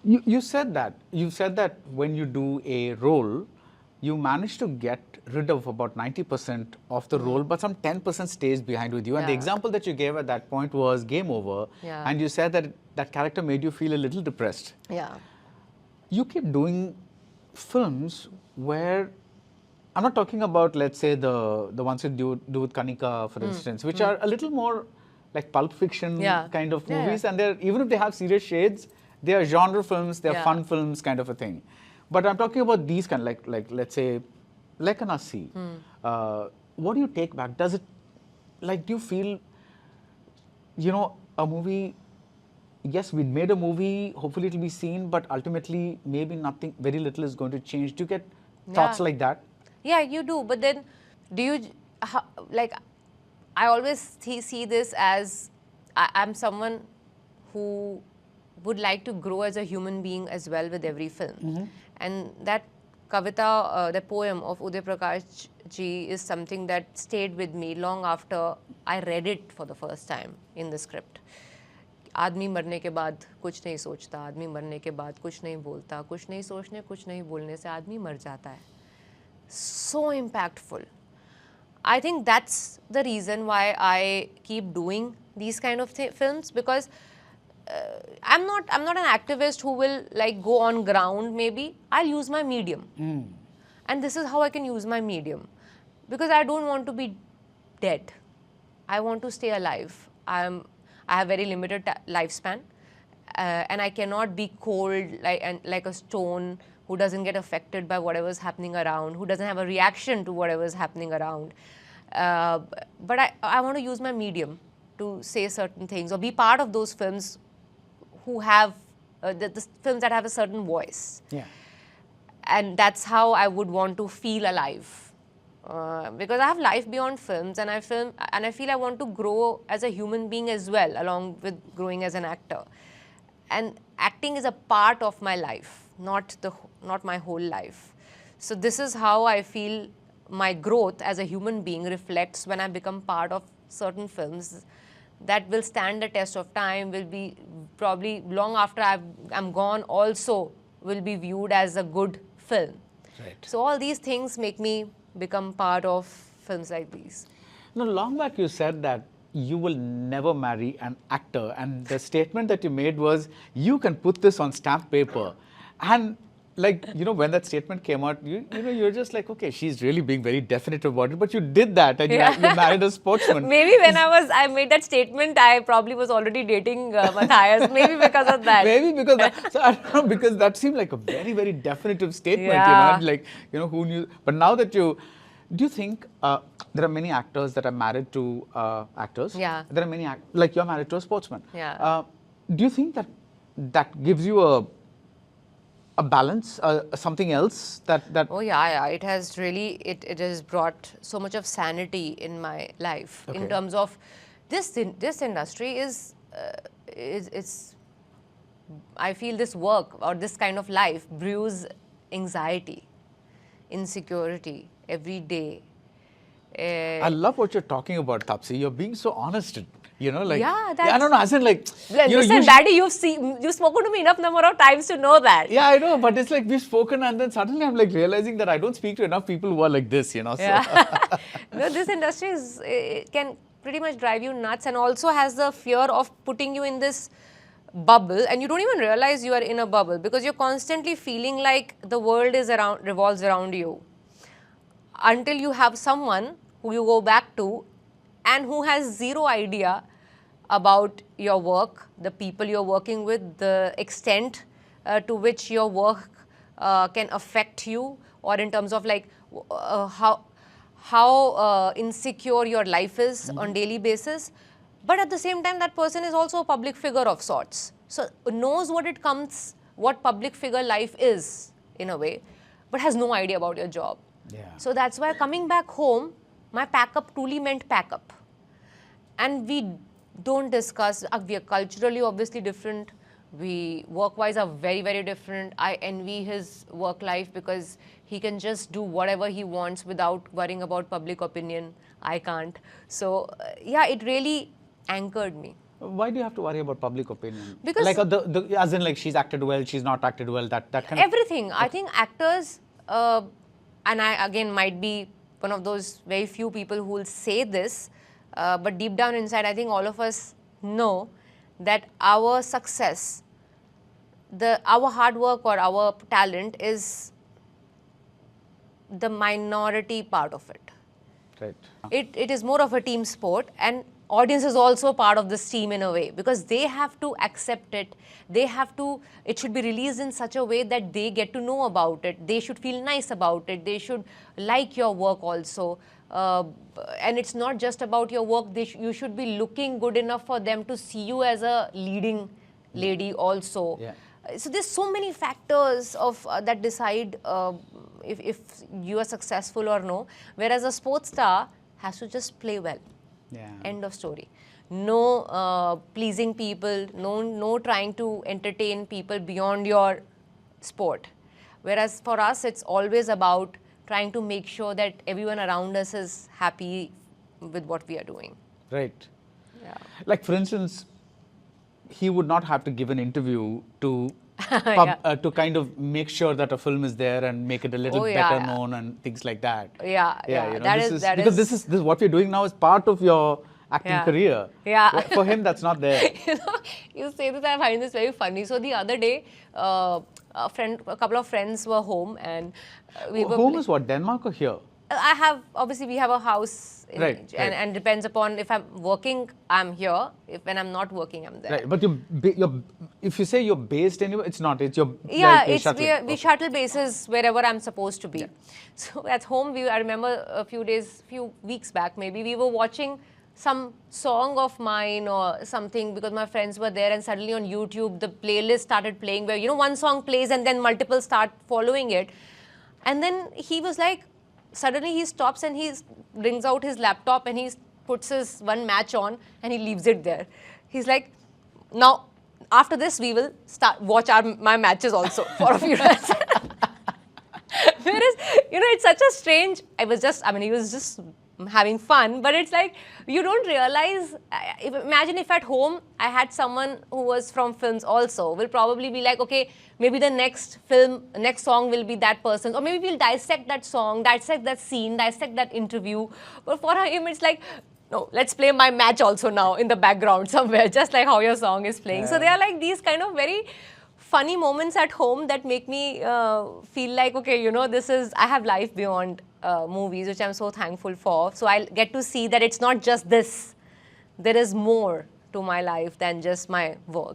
You said that. You said that when you do a role, you manage to get rid of about 90% of the role, but some 10% stays behind with you. And the Yeah. example that you gave at that point was Game Over. Yeah. And you said that that character made you feel a little depressed. Yeah. You keep doing films where, I'm not talking about, let's say, the ones you do with Kanika, for instance, which are a little more like Pulp Fiction Yeah. kind of Yeah, movies. yeah. And they're, even if they have serious shades, they are genre films, they're Yeah. fun films kind of a thing. But I'm talking about these kind, like let's say, like an Asi. What do you take back? Does it, like, do you feel, a movie, yes, we made a movie, hopefully it'll be seen, but ultimately maybe nothing, very little is going to change. Do you get thoughts Yeah. like that? Yeah, you do. But then, do you, like, I always see this as I'm someone who would like to grow as a human being as well with every film. And that Kavita, the poem of Uday Prakash ji is something that stayed with me long after I read it for the first time in the script. आदमी मरने के बाद कुछ नहीं सोचता, आदमी मरने के बाद कुछ नहीं बोलता, कुछ नहीं सोचने, कुछ नहीं बोलने से आदमी मर जाता है. So impactful. I think that's the reason why I keep doing these kind of films, because I'm not an activist who will like go on ground. Maybe I'll use my medium, and this is how I can use my medium, because I don't want to be dead. I want to stay alive. I have very limited lifespan, and I cannot be cold like a stone who doesn't get affected by whatever's happening around, who doesn't have a reaction to whatever's happening around. But I want to use my medium to say certain things or be part of those films who have the films that have a certain voice. Yeah. And that's how I would want to feel alive. Because I have life beyond films, and I feel I want to grow as a human being as well, along with growing as an actor. And acting is a part of my life, not my whole life. So this is how I feel my growth as a human being reflects when I become part of certain films that will stand the test of time, will be probably long after I'm gone also will be viewed as a good film. Right. So all these things make me become part of films like these. Now, long back you said that you will never marry an actor, and the statement that you made was, you can put this on stamp paper. And like, when that statement came out, you're just like, okay, she's really being very definitive about it, but you did that, and you married a sportsman. Maybe when I made that statement, I probably was already dating Matthias, maybe because of that. Maybe because that, so I don't know, because that seemed like a very, very definitive statement, Yeah. like, who knew, but now that do you think there are many actors that are married to actors? Yeah. There are many, like you're married to a sportsman. Yeah. Do you think that gives you a balance, something else that? Oh yeah, it has really, it has brought so much of sanity in my life. Okay. In terms of this industry is I feel this work or this kind of life brews anxiety, insecurity every day. I love what you're talking about, Taapsee. You're being so honest. Like, Yeah, I don't know, as in like, listen, Daddy, you've spoken to me enough number of times to know that. Yeah, I know, but it's like we've spoken, and then suddenly I'm like realizing that I don't speak to enough people who are like this, So. Yeah. No, this industry it can pretty much drive you nuts, and also has the fear of putting you in this bubble, and you don't even realize you are in a bubble, because you're constantly feeling like the world revolves around you, until you have someone who you go back to and who has zero idea about your work, the people you're working with, the extent to which your work can affect you, or in terms of like how insecure your life is on daily basis. But at the same time, that person is also a public figure of sorts, so knows what public figure life is in a way, but has no idea about your job. Yeah. So that's why coming back home, my pack-up truly meant pack-up. And we don't discuss, we are culturally obviously different, we work-wise are very, very different. I envy his work life because he can just do whatever he wants without worrying about public opinion. I can't. So yeah, it really anchored me. Why do you have to worry about public opinion? Because- like as in like she's acted well, she's not acted well, that kind of. Everything. I think actors, and I again might be one of those very few people who will say this, but deep down inside, I think all of us know that our success, our hard work or our talent is the minority part of it. Right. It is more of a team sport, and audience is also part of this team in a way, because they have to accept it. It should be released in such a way that they get to know about it. They should feel nice about it. They should like your work also. And it's not just about your work. You should be looking good enough for them to see you as a leading lady also. Yeah. So there's so many factors of that decide if you are successful or no. Whereas a sports star has to just play well. Yeah. End of story. No pleasing people, no trying to entertain people beyond your sport. Whereas for us, it's always about trying to make sure that everyone around us is happy with what we are doing. Right. Yeah. Like for instance, he would not have to give an interview to to kind of make sure that a film is there and make it a little better known and things like that. Yeah. You know, That this is what we're doing now is part of your acting career. Yeah. For him, that's not there. You say this, I find this very funny. So the other day, a couple of friends were home, and we were Home is what, Denmark or here? Obviously we have a house, Right. and depends upon if I'm working, I'm here. When I'm not working, I'm there. Right, but if you say you're based anywhere, it's not. It's your We shuttle bases wherever I'm supposed to be. Yeah. So at home, I remember a few weeks back, maybe we were watching some song of mine or something because my friends were there, and suddenly on YouTube the playlist started playing where one song plays and then multiple start following it, and then he was like, suddenly he stops and he brings out his laptop and he puts his one match on and he leaves it there. He's like, now after this we will watch my matches also for a few minutes. Whereas, it's such a strange, he was just having fun, but it's like, you don't realize, imagine if at home I had someone who was from films also, will probably be like, okay, maybe the next song will be that person, or maybe we'll dissect that song, dissect that scene, dissect that interview. But for him, it's like, no, let's play my match also now in the background somewhere, just like how your song is playing. Yeah. So they are like these kind of very funny moments at home that make me feel like, okay, I have life beyond movies, which I'm so thankful for. So I'll get to see that it's not just this. There is more to my life than just my work.